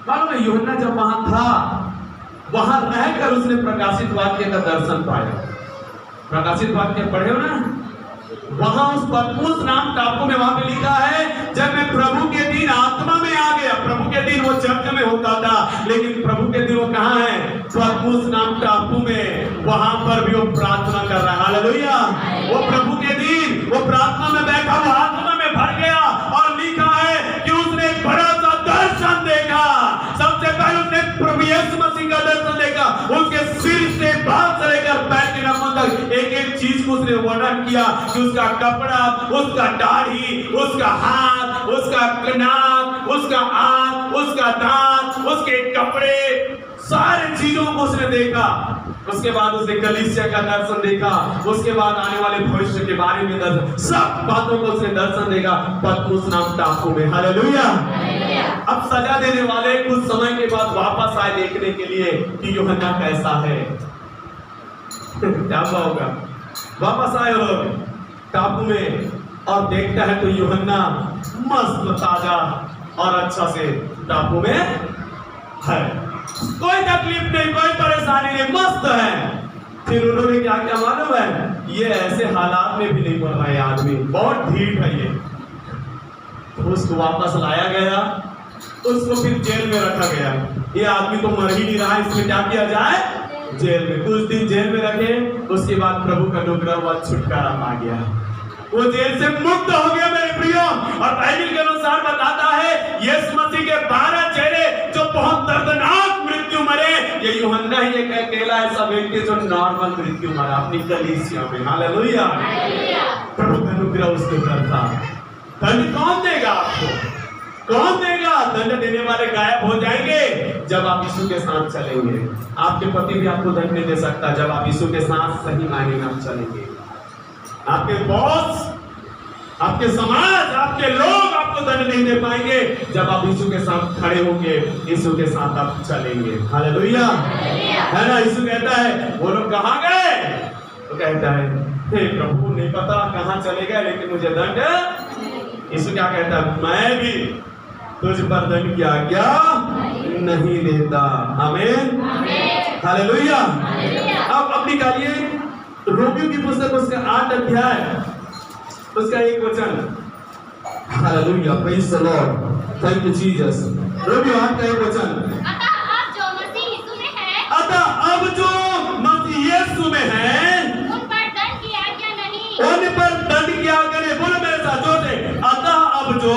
मालूम है, यूहन्ना जब वहां था, वहां रहकर उसने प्रकाशित वाक्य का दर्शन पाया। प्रकाशित वाक्य पढ़े हो ना? वहां उस पतमुस नाम टापू में वहां पे लिखा है, जब मैं प्रभु के दिन आत्मा में आ गया। प्रभु के दिन वो चर्च में होता था, लेकिन प्रभु के दिन वो कहां है? पतमुस नाम टापू में। वहां पर भी वो प्रार्थना कर रहा है। हालेलुया। वो प्रभु के दिन वो प्रार्थना में बैठा, वो आत्मा में भर गया और लिखा है कि उसने एक बड़ा सा दर्शन देखा। सबसे पहले उसने प्रभु यीशु मसीह का दर्शन देखा। उसके सिर से बाल से लेकर पैर के नाखून तक एक एक चीज को उसने वर्णन किया कि उसका कपड़ा, उसका दाढ़ी, उसका हाथ, उसका नाक, उसका आंख, उसका दांत, उसके कपड़े, सारे चीजों को उसने देखा। उसके बाद उसने कलीसिया का दर्शन देखा। उसके बाद आने वाले भविष्य के बारे में दर्शन, सब बातों को उसने दर्शन देखा पतमुस नाम टापू में। हालेलुया। अब सजा देने वाले कुछ समय के बाद वापस आए देखने के लिए कि यूहन्ना कैसा है। क्या होगा? वापस आए लोग टापू में और देखता है तो यूहन्ना मस्त ताजा और अच्छा से टापू में है। कोई तकलीफ नहीं, कोई परेशानी नहीं, मस्त है। फिर उन्होंने क्या क्या मालूम है? ये ऐसे हालात में भी नहीं मर रहा है आदमी, बहुत ढीठ है ये। तो उसको वापस लाया गया, उसको फिर जेल में रखा गया। ये आदमी तो मर ही नहीं रहा, इसमें क्या किया जाए? जेल में कुछ दिन जेल में रखे। उसके बाद प्रभु का अनुग्रह हुआ, छुटकारा पा गया, वो जेल से मुक्त हो गया मेरे प्रियो। और बाइबल के अनुसार बताता है यीशु मसीह के 12 चेले जो बहुत दर्दनाक मृत्यु मरे, ये यूहन्ना ही एक अकेला ऐसा व्यक्ति जो नॉर्मल मृत्यु मरा अपनी कलीसिया में। हालेलुया। प्रभु का अनुग्रह उसके ऊपर था। दंड कौन देगा आपको? कौन देगा? दंड देने वाले गायब हो जाएंगे जब आप यीशु के साथ चलेंगे। आपके पति भी आपको दंड नहीं दे सकता जब आप यीशु के साथ सही मायने में आप चलेंगे। आपके बॉस, आपके समाज, आपके लोग आपको दंड नहीं दे पाएंगे जब आप यीशु के साथ खड़े होंगे, यीशु के साथ आप चलेंगे। हालेलुया। है ना? यीशु कहता है वो लोग कहाँ गए? तो कहता है हे प्रभु, नहीं पता कहाँ चले गए, लेकिन मुझे दंड। यीशु क्या कहता है? मैं भी तुझ पर दंड की आज्ञा नहीं देता। आमीन। हालेलुया। अब निकालिए रोमियो की पुस्तक उसका 8 अध्याय उसका 1 वचन। Hallelujah, praise the Lord, thank you Jesus. Romeo 8 का 1 वचन। अतः अब जो मसीह यीशु में है, उन पर दंड की आज्ञा नहीं। बोलो मेरे साथ जोर से, अतः अब जो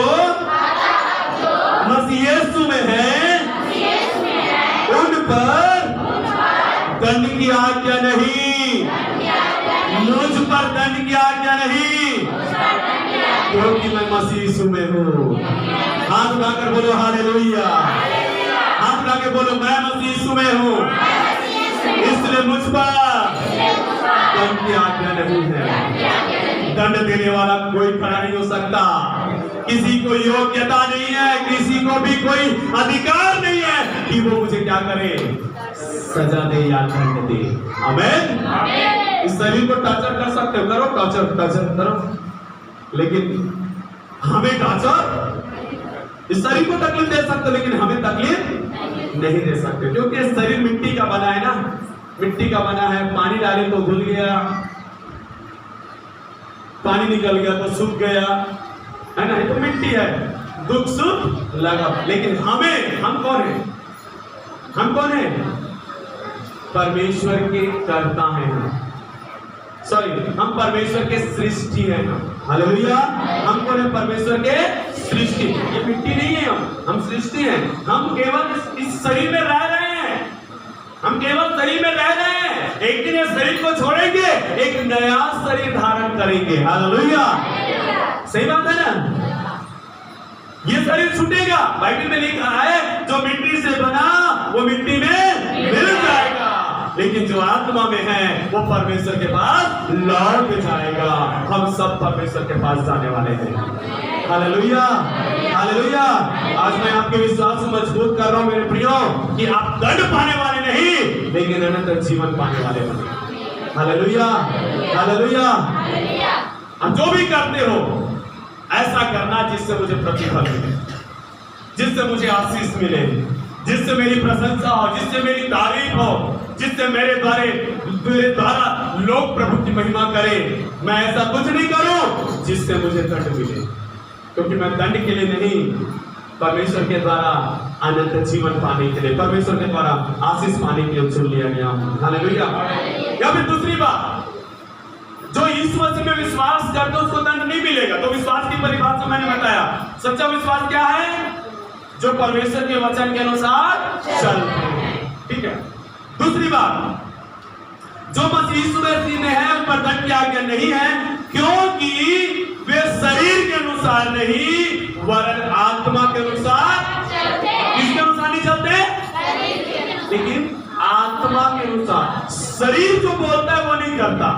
मसीह यीशु में है, उन पर दंड की आज्ञा नहीं। मुझ पर दंड की आज्ञा नहीं, क्योंकि मैं मसीह यीशु में हूँ। हाथ उठाकर बोलो हालेलुया। हाथ उठा के बोलो मैं मसीह यीशु में हूँ, इसलिए मुझ पर दंड की आज्ञा नहीं है। दंड देने वाला कोई खड़ा नहीं हो सकता। किसी को योग्यता नहीं है, किसी को भी कोई अधिकार नहीं है कि वो मुझे क्या करे, सजा दे या दंड दे। आमीन। इस शरीर को टॉर्चर कर सकते हो, करो टॉर्चर करो, लेकिन हमें टॉर्चर, इस शरीर को तकलीफ दे सकते हो लेकिन हमें तकलीफ नहीं दे सकते, क्योंकि शरीर मिट्टी का बना है ना, मिट्टी का बना है। पानी डाले तो घुल गया, पानी निकल गया तो सूख गया, है ना? ये तो मिट्टी है, दुख सुख लगा। लेकिन हम कौन है? हम कौन है? परमेश्वर के कर्ता हैं। सॉरी, हम परमेश्वर के सृष्टि हैं। हालेलुया। हम कौन है? परमेश्वर के सृष्टि। ये मिट्टी नहीं है, हम सृष्टि हैं। हम केवल इस शरीर में रह रहे हैं, हम केवल शरीर में रह रहे हैं। एक दिन इस शरीर को छोड़ेंगे, एक नया शरीर धारण करेंगे। हालेलुया। सही बात है ना? ये शरीर छूटेगा। बाइबल में लिखा है जो मिट्टी से बना वो मिट्टी में मिल जाएगा, लेकिन जो आत्मा में है वो परमेश्वर के पास लौट जाएगा। हम सब परमेश्वर के पास जाने वाले हैं। हालेलुया। हालेलुया। आज मैं आपके विश्वास को मजबूत कर रहा हूं मेरे प्रियो कि आप दंड पाने वाले नहीं, लेकिन अनंत जीवन पाने वाले बने। हालेलुया। हालेलुया। आप जो भी करते हो ऐसा करना जिससे मुझे प्रतिफल मिले, जिससे मुझे आशीष मिले, जिससे मेरी प्रशंसा हो, जिससे मेरी तारीफ हो, जिससे मेरे द्वारा लोग प्रभु की महिमा करें। मैं ऐसा कुछ नहीं करूं जिससे मुझे दंड मिले, क्योंकि मैं दंड के लिए नहीं, परमेश्वर के द्वारा अनंत जीवन पाने के लिए, परमेश्वर के द्वारा आशीष पाने के लिए चुन लिया गया हूं। हालेलुया। या फिर दूसरी बात, जो यीशु मसीह में विश्वास करते उसको दंड नहीं मिलेगा। तो विश्वास की परिभाषा मैंने बताया। सच्चा विश्वास क्या है? जो परमेश्वर के वचन के अनुसार चलते हैं। ठीक है। दूसरी बात, जो मसीह यीशु मसीह में है उन पर दंड की आज्ञा नहीं है, क्योंकि वे शरीर के अनुसार नहीं वरन आत्मा के अनुसार चलते हैं। किसके अनुसार नहीं चलते? लेकिन आत्मा के अनुसार। शरीर जो बोलता है वो नहीं करता,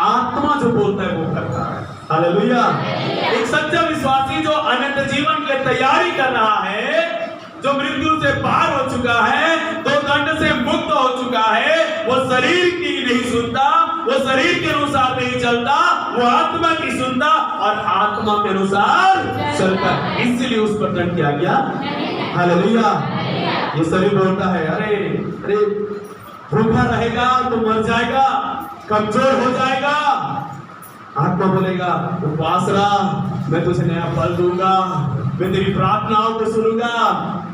आत्मा जो बोलता है वो करता है। हालेलुया। एक सच्चा विश्वासी जो अनंत जीवन की तैयारी कर रहा है, जो मृत्यु से पार हो चुका है, तो दंड से मुक्त हो चुका है, वो शरीर की नहीं सुनता, वो शरीर के अनुसार नहीं चलता, वो आत्मा की सुनता और आत्मा के अनुसार चलता। इसलिए उस पर दंड किया गया। हालेलुया। ये शरीर बोलता है अरे अरे भूखा रहेगा तो मर जाएगा, कमजोर हो जाएगा। आत्मा बोलेगा उपवास रहा, मैं तुझे नया फल दूंगा, मैं तेरी प्रार्थनाओं को सुनूंगा,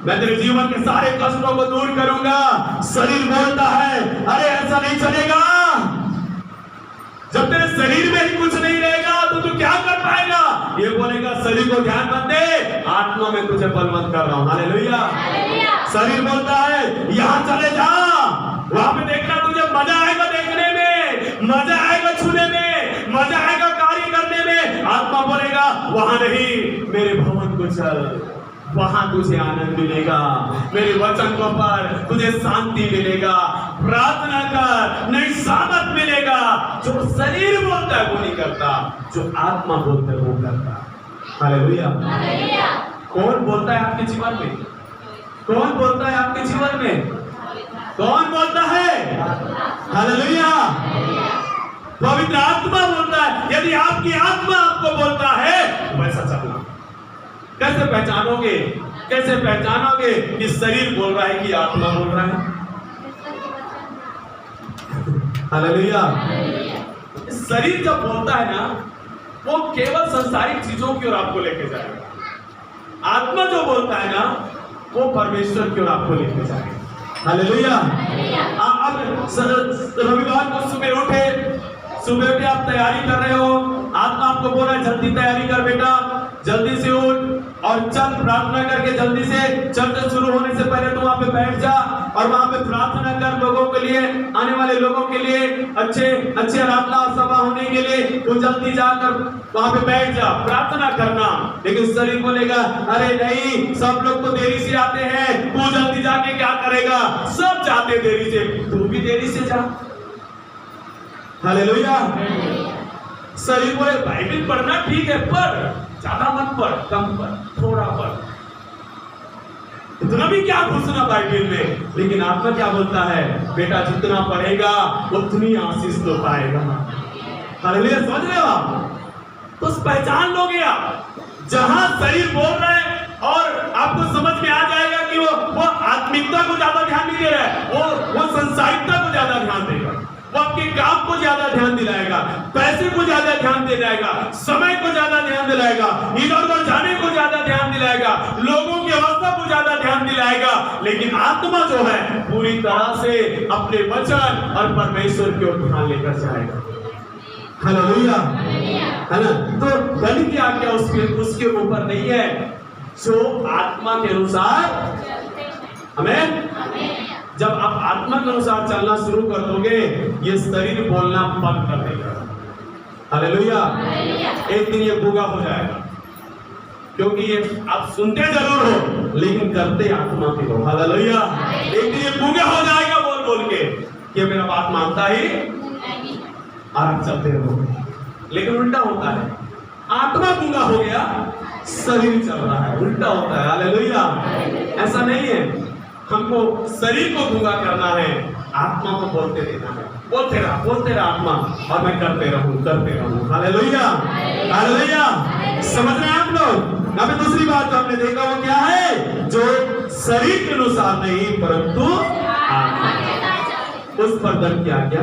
मैं तेरे जीवन के सारे कष्टों को दूर करूंगा। शरीर बोलता है अरे ऐसा नहीं चलेगा, जब तेरे शरीर में ही कुछ नहीं रहेगा तो तू क्या कर पाएगा। ये बोलेगा शरीर को ध्यान मत दे, आत्मा में तुझे बलवंत कर रहा हूं। हालेलुया। शरीर बोलता है यहां चले जा, वहां पे देखना तुझे मजा आएगा, देखने में मजा आएगा, छूने में मजा आएगा, कार्य करने में। आत्मा बोलेगा वहां नहीं, मेरे भवन को चल, वहां तुझे आनंद मिलेगा, मेरे वचन को पढ़, तुझे शांति मिलेगा, प्रार्थना कर, नई सामर्थ मिलेगा। जो शरीर बोलता है वो नहीं करता, जो आत्मा बोलता है वो करता। हालेलुया। कौन बोलता है आपके जीवन में? कौन बोलता है आपके जीवन में? कौन बोलता है? हालेलुया। पवित्र आत्मा बोलता है। यदि आपकी आत्मा आपको बोलता है वैसा चलना। कैसे पहचानोगे? कैसे पहचानोगे कि शरीर बोल रहा है कि आत्मा बोल रहा है? हालेलुया। शरीर जब बोलता है ना, वो केवल संसारिक चीजों की ओर आपको लेके जाएगा। आत्मा जो बोलता है ना, वो परमेश्वर की ओर आपको लेके जाएगा। हालेलुया। अब रविवार को सुबह उठे आप तैयारी कर रहे हो, आत्मा आपको बोल रहा है जल्दी तैयारी कर बेटा, जल्दी से उठ और चल, प्रार्थना करके जल्दी से चर्च शुरू होने से पहले तो वहां पे बैठ जा और वहां पे प्रार्थना कर, लोगों के लिए, आने वाले लोगों के लिए, अच्छे आराधना सभा होने के लिए तू जल्दी जाकर वहां पे बैठ जा, प्रार्थना करना। लेकिन शरीर बोलेगा अरे नहीं, सब लोग तो देरी से आते हैं, तू जल्दी जाके क्या करेगा, सब जाते देरी से, तू भी देरी से जा। हालेलुया। शरीर बोले बाइबल पढ़ना ठीक है, पढ़, ज्यादा मत पढ़, कम पढ़, थोड़ा पढ़, इतना भी क्या घुसना बाइबल में। लेकिन आत्मा क्या बोलता है, बेटा जितना पढ़ेगा उतनी आशीष तो पाएगा। हालेलुया। समझ रहे हो आप? तो पहचान लोगे आप, जहां शरीर बोल रहा है और आपको समझ में आ जाएगा कि वो आत्मिकता को ज्यादा ध्यान नहीं दे रहा है, वो संसारिकता को ज्यादा ध्यान देगा, वो आपके काम को ज्यादा ध्यान दिलाएगा, पैसे को ज्यादा ध्यान दिलाएगा, समय को ज्यादा ध्यान दिलाएगा, इधर उधर जाने को ज्यादा ध्यान दिलाएगा, लोगों की अवस्था को ज्यादा ध्यान दिलाएगा। लेकिन आत्मा जो है पूरी तरह से अपने वचन और परमेश्वर की ओर ध्यान लेकर जाएगा। हालेलुया। है ना? तो दंड की आज्ञा उसके ऊपर नहीं है, जो आत्मा के अनुसार। आमीन। जब आप आत्मा के अनुसार चलना शुरू कर दोगे, ये शरीर बोलना बंद कर देगा। हालेलुया। एक दिन ये गूंगा हो जाएगा, क्योंकि ये आप सुनते जरूर हो लेकिन करते आत्मा के हो। हालेलुया। एक दिन ये गूंगा हो जाएगा बोल बोल के कि मेरा बात मानता ही, और आप चलते रहो। लेकिन उल्टा होता है, आत्मा गूंगा हो गया, शरीर चल रहा है, उल्टा होता है। हालेलुया। ऐसा नहीं है, हमको शरीर को गूंगा करना है, आत्मा को बोलते देना है। बोलते रहा आत्मा, और मैं करते रहूं। हालेलुया। हालेलुया। समझ रहे हैं आप लोग? यहाँ पे दूसरी बात जो हमने देखा वो क्या है, जो शरीर के अनुसार नहीं परंतु आत्मा। उस पर दंड की आज्ञा।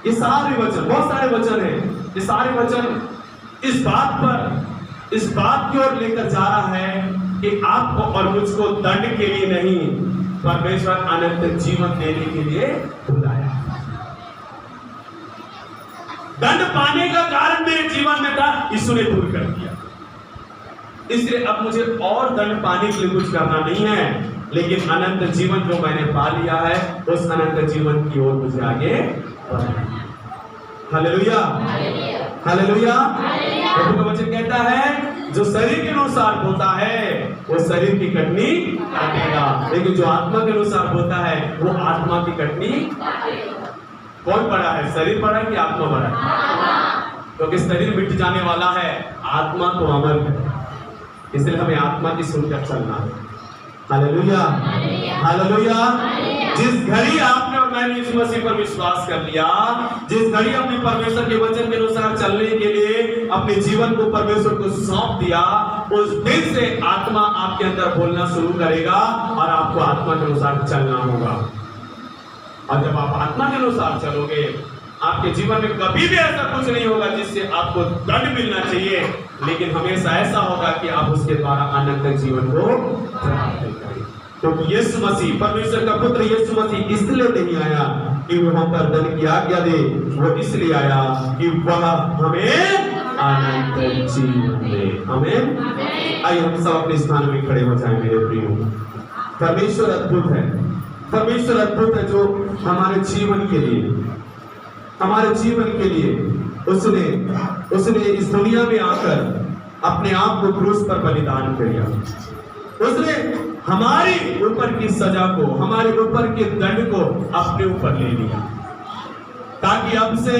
ये सारे वचन, बहुत सारे वचन हैं, ये सारे वचन इस बात की ओर लेकर जा रहा है कि आपको और मुझको दंड के लिए नहीं, परमेश्वर अनंत जीवन देने के लिए बुलाया। दंड पाने का कारण मेरे जीवन में था, यीशु ने दूर कर दिया। इसलिए अब मुझे और दंड पाने के लिए कुछ करना नहीं है, लेकिन अनंत जीवन जो मैंने पा लिया है, उस अनंत जीवन की ओर मुझे आगे बढ़ना है। Hallelujah, hallelujah. प्रभु का वचन कहता है, जो शरीर के अनुसार होता है वो शरीर की कटनी काटेगा, लेकिन जो आत्मा के अनुसार होता है वो आत्मा की कटनी। कौन बड़ा है, शरीर बड़ा है कि आत्मा बड़ा है? क्योंकि शरीर मिट जाने वाला है, आत्मा तो अमर है, इसलिए हमें आत्मा की सुनकर चलना है। Hallelujah, hallelujah. जिस घड़ी आपने और मैंने यीशु मसीह पर विश्वास कर लिया, जिस घड़ी अपने परमेश्वर के वचन के अनुसार चलने के लिए अपने जीवन को परमेश्वर को सौंप दिया, उस दिन से आत्मा आपके अंदर बोलना शुरू करेगा और आपको आत्मा के अनुसार चलना होगा। और जब आप आत्मा के अनुसार चलोगे, आपके जीवन में कभी भी ऐसा कुछ नहीं होगा जिससे आपको दंड मिलना चाहिए, लेकिन हमेशा ऐसा होगा कि आप उसके द्वारा अनंत जीवन को प्राप्त करें। तो यीशु मसीह, परमेश्वर का पुत्र यीशु मसीह इसलिए नहीं आया कि वो हम पर दंड की आज्ञा दे, वो इसलिए आया कि वह हमें अनंत जीवन दे। आमीन। आइए हम सब अपने स्थान में खड़े हो जाएं मेरे प्रियो। परमेश्वर अद्भुत है, परमेश्वर अद्भुत है, जो हमारे जीवन के लिए उसने इस दुनिया में आकर अपने आप को क्रूस पर बलिदान किया। उसने हमारे ऊपर की सजा को, हमारे ऊपर के दंड को अपने ऊपर ले लिया, ताकि अब से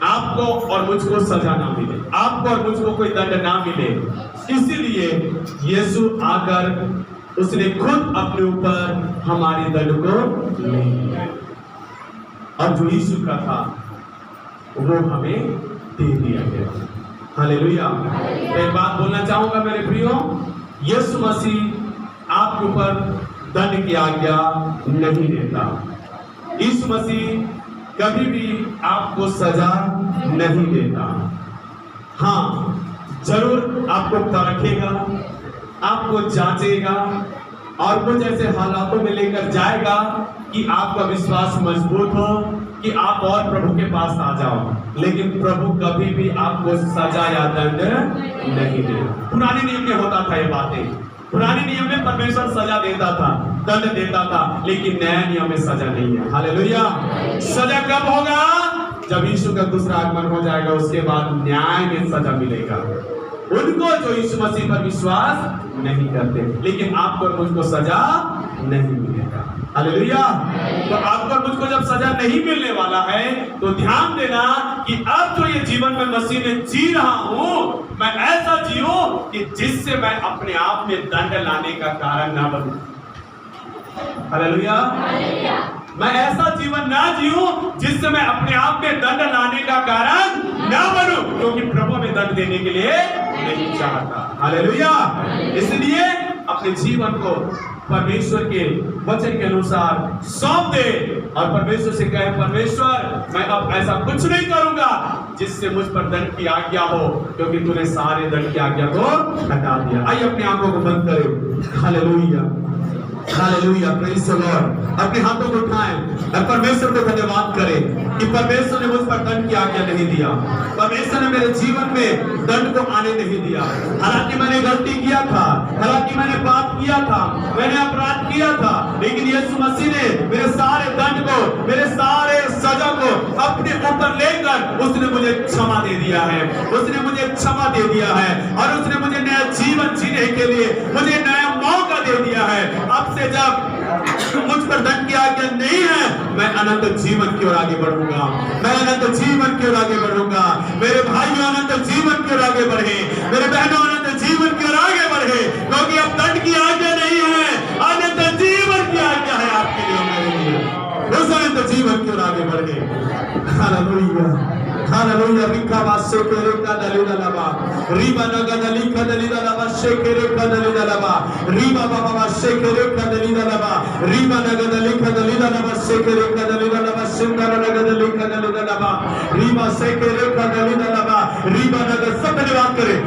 आपको और मुझको सजा ना मिले, आपको और मुझको कोई दंड ना मिले। इसीलिए यीशु आकर उसने खुद अपने ऊपर हमारे दंड को ले लिया, और जो यीशु का था वो हमें दे दिया गया। हालेलुया। एक बात बोलना चाहूंगा मेरे प्रियो, यीशु मसीह आपके ऊपर दंड की आज्ञा नहीं देता। यीशु मसीह कभी भी आपको सजा नहीं देता। हाँ, जरूर आपको परखेगा, आपको जांचेगा और कुछ ऐसे हालातों में लेकर जाएगा कि आपका विश्वास मजबूत हो, कि आप और प्रभु के पास आ जाओ। लेकिन प्रभु कभी भी आपको सजा या दंड नहीं देगा। पुराने नियम में होता था ये बातें, पुराने नियम में परमेश्वर सजा देता था, दंड देता था, लेकिन नया नियम में सजा नहीं है। हालेलुया। सजा कब होगा? जब यीशु का दूसरा आगमन हो जाएगा, उसके बाद न्याय में सजा मिलेगा उनको जो यीशु मसीह पर विश्वास नहीं करते। लेकिन आपको और मुझको सजा नहीं मिलेगा। हालेलुया। तो आपको और मुझको जब सजा नहीं मिलने वाला है, तो ध्यान देना कि अब जो ये जीवन में मसीह में जी रहा हूं, मैं ऐसा जीऊं कि जिससे मैं अपने आप में दंड लाने का कारण ना बनूं। हालेलुया। मैं ऐसा जीवन ना जीऊं जिससे मैं अपने आप में दंड लाने का कारण ना बनूं, क्योंकि प्रभु में दंड देने के लिए नहीं चाहता। हालेलुया। इसलिए अपने जीवन को परमेश्वर के वचन के अनुसार सौंप दे और परमेश्वर से कहे, परमेश्वर मैं अब ऐसा कुछ नहीं करूंगा जिससे मुझ पर दंड की आज्ञा हो, क्योंकि तूने सारे दंड की आज्ञा को हटा दिया। आइए अपनी आंखों को बंद करें। Hallelujah, hallelujah, praise the Lord. अपने हाथों को उठाएं और परमेश्वर को धन्यवाद करें कि परमेश्वर ने मुझ पर दंड की आज्ञा नहीं दिया, परमेश्वर ने मेरे जीवन में दंड को आने नहीं दिया। हालांकि मैंने गलती किया था, हालांकि मैंने पाप किया था, मैंने अपराध किया था, लेकिन यीशु मसीह ने मेरे सारे दंड को, मेरे सारे सजा को अपने ऊपर लेकर उसने मुझे क्षमा दे दिया है, उसने मुझे क्षमा दे दिया है और उसने मुझे नया जीवन जीने के लिए मुझे नया मौका दे दिया है। अब से जब मुझ पर दंड की आज्ञा नहीं है, मैं अनंत जीवन की ओर आगे बढ़ूंगा, मैं अनंत जीवन की ओर आगे बढ़ूंगा। मेरे भाइयों अनंत जीवन की ओर आगे बढ़े, मेरे बहनों अनंत जीवन की ओर आगे बढ़े, क्योंकि अब दंड की आज्ञा नहीं है, अनंत जीवन की आज्ञा है आपके लिए, मेरे लिए। उस अनंत जीवन की ओर आगे बढ़ गए। Hallelujah hallelujah. रिका वासे केरे का दलीला लबा रीबा नगा दली का दलीला लबा शेकेरे का दलीला लबा रीबा बाबा वासे केरे का दलीला लबा रीबा नगा दली का दलीला लबा शेकेरे का दलीला लबा सिंदर नगा दली का दलीला लबा रीबा शेकेरे का दलीला लबा रीबा नगा। सब धन्यवाद करें।